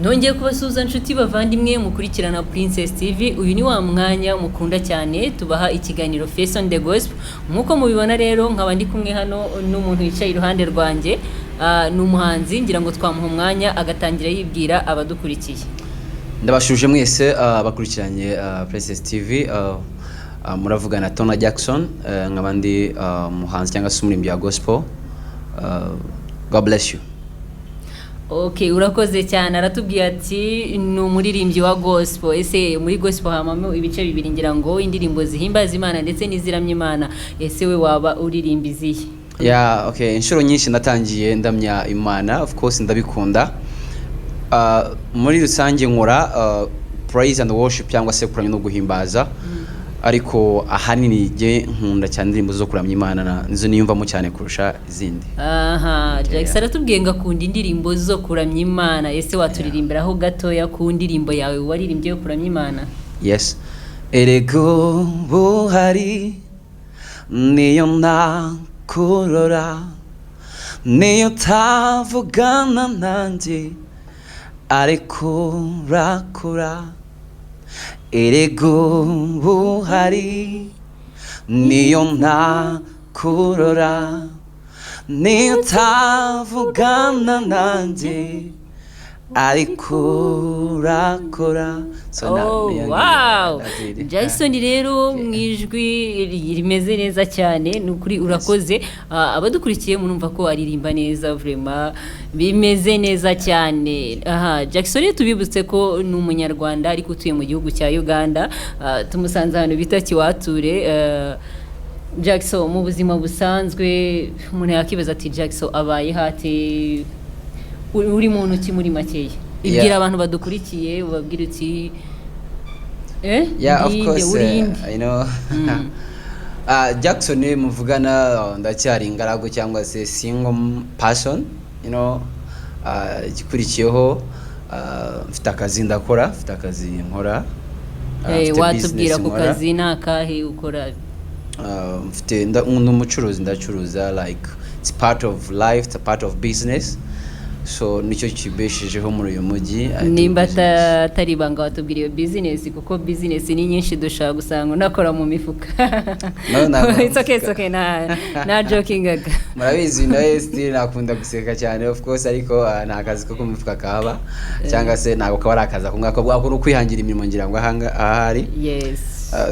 Nongeye kubasuhuza nshuti bavandimwe mukurikirana Princess TV. Uyu ni wa mwanya mukunda cyane tubaha ikiganiro Face on the Gospel. Nkuko mubibona rero nkaba ndi kumwe hano n'umuntu wicaye iruhande rwanjye, n'umuhanzi ngira ngo twamuha umwanya agatangira yibwira abadukurikiye. Ndabashuje mwese bakurikiranye Princess TV. Muravugana Tona Jackson, nkabandi muhanzi cyangwa se umuririmbyi wa gospel. God bless you. Okay, urakoze cyane. Aratubwiye ati ni umuririmbyi wa gospel. Ese muri gospel hamamo ibice bibiri ngira ngo indirimbo zihimbaza Imana ndetse n'iziramya Imana. Ese we waba uririmba izihe? Yeah, okay. Inshuro nyinshi natangiye ndamya Imana, of course ndabikunda. Muri rusange nkora praise and worship cyangwa se kuramya no guhimbaza. Ariko ahanini je nkunda cyane indirimbo zo kuramya Imana, nizo niyumvamo cyane kurusha izindi. Jackson aratubwiye ngo akunda indirimbo zo kuramya Imana. Ese waturirimbiraho gatoya ku ndirimbo yawe waririmbye yo kuramya Imana? Yes. Erego buhari niyo nakurora, niyo tavugana nanjye ariko rakura. Erego buhari niyo nakurora, niyo tavugana nanjye ariko rakora. Wow, Jackson rero mwijwi rimeze neza cyane, nukuri urakoze. Abadukurikiye murumva ko aririmba neza, vraiment bimeze neza cyane. Jackson tubibutse ko ni umunyarwanda ariko utuye mu gihugu cya Uganda. Tumusanze hano bita Kiwature. Jackson mu buzima busanzwe umuntu yakibaza ati Jackson abaye hate, uri muntu ki muri makeya? Ibwira abantu badukurikiye ubabwira uti of course, you know. Jackson muvugana ndacyari ingaragu cyangwa se single person, you know. Gikurikiyeho mfite akazi ndakora, mfite akazi nkora. Watubwira ku kazi nakahe ukora? Mfite umucuruzi, ndacuruza, like it's part of life, it's a part of business. So nicyo kibeshejeho muri uyu mujyi. Nimba atari banga watubwira iyo business, kuko business ni nyinshi dushaka gusanga unakora mu mifuka. No. It's okay, na joking aga. Murabizi nawe still nakunda guseka cyane, of course, ariko nta kazi ko mumifuka kahaba cyangwa se ntabwo kaba ari akazi ko bwakora kwihangira imirimo ngira ngo ahari. Yes.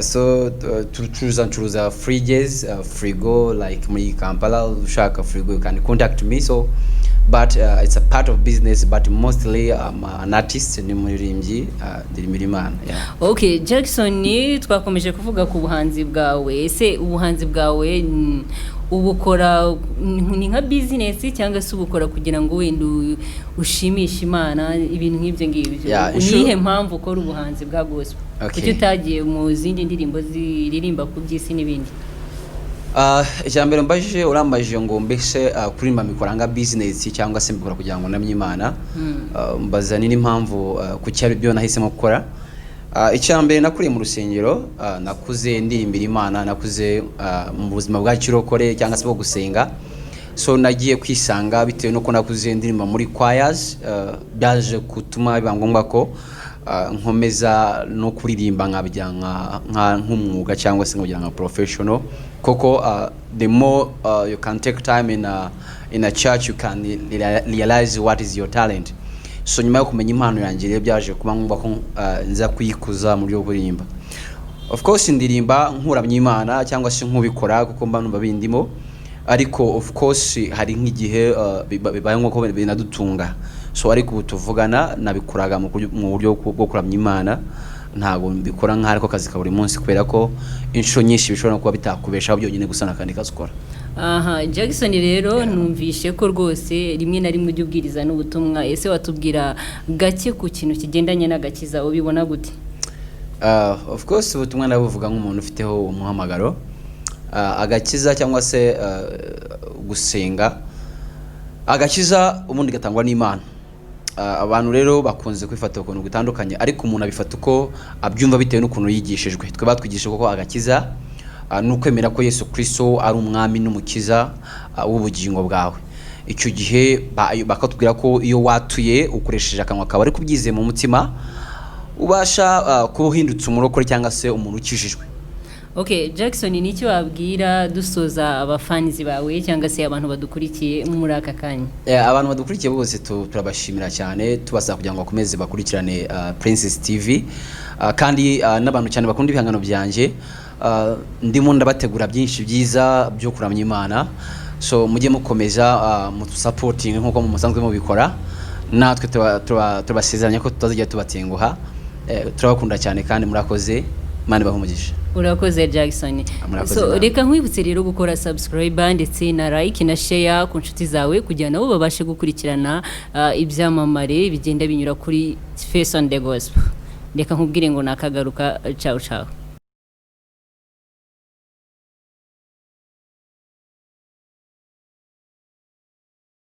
So tucuruza fridges, frigo, like muri Kampala ushaka frigo you can contact me. So but it's a part of business, but mostly I'm an artist, ni muririmbyi, ndirimira Imana. Okay, Jackson twakomeje kuvuga ku buhanzi bwawe. Ese ubuhanzi bwawe ubukora ni nka business cyangwa se ubukora kugira ngo wenda ushimishe Imana, ibintu nk'ibyo ngibyo? Nihe mpamvu ukora ubuhanzi bwa gospel? Kuki utagiye mu zindi ndirimbo ziririmba ku by'isi n'ibindi? Ijambere mbajije urambajije ngo mbese kurimba mikoranga business cyangwa se mbikora kugira ngo namye Imana. Mbaza ni impamvu kuki ari byo nahisemo gukora. Ijambere nakuriye mu rusengero, nakuze ndirimbira Imana, nakuze mu buzima bwa kirokore cyangwa se bwo gusenga. So nagiye kwisanga bitewe no ko nakuze ndirimba muri choirs, byaje kutuma biba ngombwa ko nkomeza no kuririmba nk'umwuga cyangwa se nkugira nka professional. Koko the more you can take time in a church, you can realize what is your talent. So nyuma yo kumenya impano yanjye rero byaje kuba ngombwa ko nza kuyikuza mu byo kuririmba. Of course ndirimba nkuramya Imana cyangwa se nkubikora kuko mba numva bindimo, ariko of course hari nk'igihe bibaye nko binadutunga. So ariko tuvugana nabikuraga mu buryo bwo kuramya Imana, ntago mbikora nka ariko kazi ka buri munsi, kubera ko inshuro nyinshi bishobora kuba bitakubeshaho byonyine gusa nakandi kazi ukora. Jackson rero numvishe ko rwose rimwe na rimwe ujya ubwiriza n'ubutumwa. Ese watubwira gake ku kintu kigendanye n'agakiza, ubibona gute? Of course ubutumwa nabuvuga nk'umuntu ufiteho umuhamagaro. Agakiza cyangwa se gusenga, agakiza ubundi gatangwa n'Imana. Abantu rero bakunze kwifata ukuntu gutandukanye, ariko umuntu abifata uko abyumva bitewe n'ukuntu yigishijwe. Twe batwigishije ko agakiza nukwemera ko Yesu Kristo ari umwami n'umukiza w'ubugingo bwawe. icyo gihe bakatubwira ko iyo watuye ukoresheje akanwa kawe ari kubyize mu mutima ubasha kuba uhindutse umurokore cyangwa se umuntu ukijijwe. Okay, Jackson ni icyo wabwira dusoza abafanizi bawe cyangwa se abantu badukurikiye muri aka kanya? Abantu badukurikiye bose turabashimira cyane, tubasaba kugira ngo bakomeze bakurikirane Princess TV, kandi n'abantu cyane bakunda ibihangano byanjye, ndimo ndabategura byinshi byiza byo kuramya Imana, so mujye mukomeza supporting nkuko musanzwe mubikora, natwe turabasezeranya ko tutazajya tubatenguha. Turabakunda cyane kandi murakoze, Imana ibahe umugisha. Urakoze Jackson. So reka nkwibutse rero gukora subscribe ndetse na like na share ku nshuti zawe kugira nabo babashe gukurikirana ibyamamare bigenda binyura kuri Face on the Gospel. Reka nkubwire ngo nakagaruka, ciao ciao.